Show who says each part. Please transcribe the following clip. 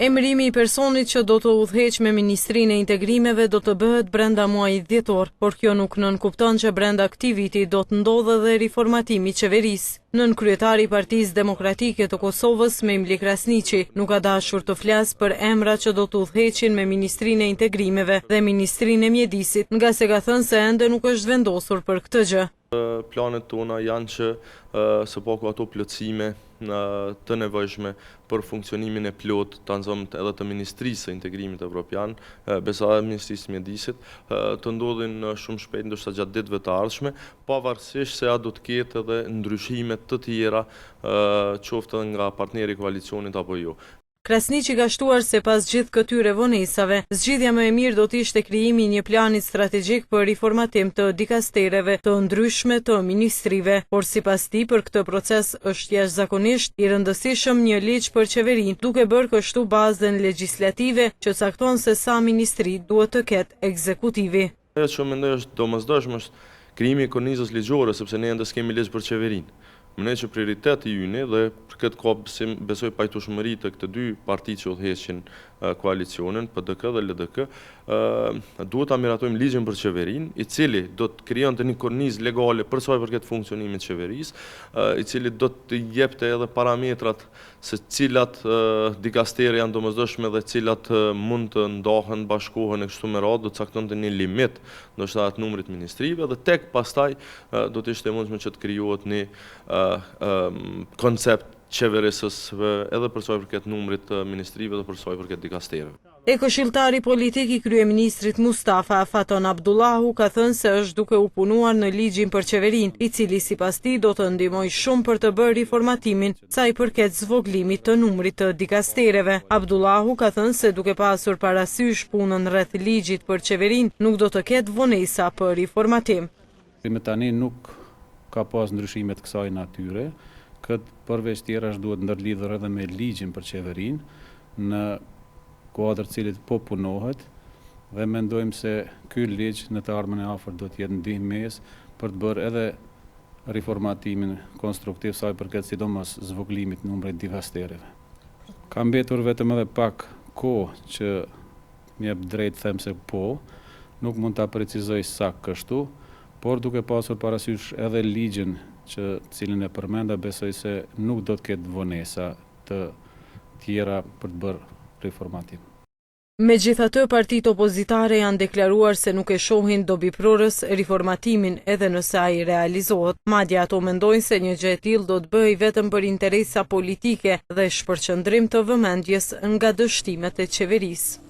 Speaker 1: Emërimi i personit që do të udhëheq me Ministrinë e Integrimeve do të bëhet brenda muajit dhjetor, por kjo nuk nënkupton që brenda këtij viti do të ndodhë edhe riformatimi i qeverisë. Nënkryetari i Partisë Demokratike të Kosovës, Memli Krasniqi, nuk ka dashur të flasë për emrat që do të udhëheqin me Ministrinë e Integrimeve dhe Ministrinë e Mjedisit, nga se ka thënë se ende nuk është vendosur për këtë gjë.
Speaker 2: Planet tona janë që së paku ato plotësime të nevojshme për funksionimin e plot të nëzëmët edhe të Ministrisë së Integrimit Evropian, besa edhe Ministrisë së Mjedisit, të ndodhin shumë shpejt, ndoshta gjatë ditëve të ardhshme, pavarësisht se a do të ketë edhe ndryshimet të tjera, qoftë nga partneri i koalicionit apo jo.
Speaker 1: Krasniqi ka shtuar se pas gjithë këtyre vonesave, zgjidhja më e mirë do të ishte krijimi i një plani strategjik për riformatim të dikastereve të ndryshme të ministrive, por sipas tij për këtë proces është jashtëzakonisht i rëndësishëm një ligj për qeverinë, duke bërë kështu bazën legjislative që cakton se sa ministri duhet të ketë ekzekutivi.
Speaker 2: Ajo që mendoj është domosdoshme është krijimi i kornizës ligjore, sepse ne ende s'kemi ligj për qeverinë. Mendoj që prioriteti ynë dhe për këtë kohë besoj pajtueshmëri të këto dy parti që udhëheqin koalicionin, PDK dhe LDK, duhet ta miratojmë ligjin për qeverinë, i cili do të krijonte një kornizë legale për sa i përket funksionimit të qeverisë, i cili do të jepte edhe parametrat se cilat dikasteri janë domosdoshme dhe cilat mund të ndahen, bashkohen e kështu me radhë, do të caktonte një limit, ndoshta atë numrit ministrive dhe tek pastaj do të ishte mundshme që të krijohet një koncept qeverisës edhe për sa i përket numrit të ministrive dhe për sa i përket dikastereve.
Speaker 1: Këshilltari politik i kryeministrit Mustafa Faton Abdullahu ka thënë se është duke u punuar në ligjin për qeverinë, i cili sipas tij do të ndihmojë shumë për të bërë riformatimin sa i përket zvoglimit të numrit të dikastereve. Abdullahu ka thënë se duke pasur parasysh punën rreth ligjit për qeverinë, nuk do të ketë vonesa për riformatim.
Speaker 3: Me tani nuk ka pas ndryshimet kësaj natyre, këtë përveç tjera duhet ndërlidhur edhe me ligjin për qeverinë në kuadër cilit po punohet dhe mendojmë se ky ligj në të ardhmen e afërt do të jetë ndihmës për të bërë edhe riformatimin konstruktiv sa i përket sidomos zvoglimit numrit dikastereve. Ka mbetur vetëm edhe pak kohë që më jep drejt them se po, nuk mund ta precizoj saktë kështu, por duke pasur parasysh edhe ligjin cilin e përmenda, besoj se nuk do të ketë vonesa të tjera për të bërë riformatim.
Speaker 1: Megjithatë, partitë opozitare janë deklaruar se nuk e shohin dobiprorës riformatimin edhe nëse ai realizohet. Madje ato mendojnë se një gjë e tillë do të bëhej vetëm për interesa politike dhe shpërqendrim të vëmendjes nga dështimet e qeverisë.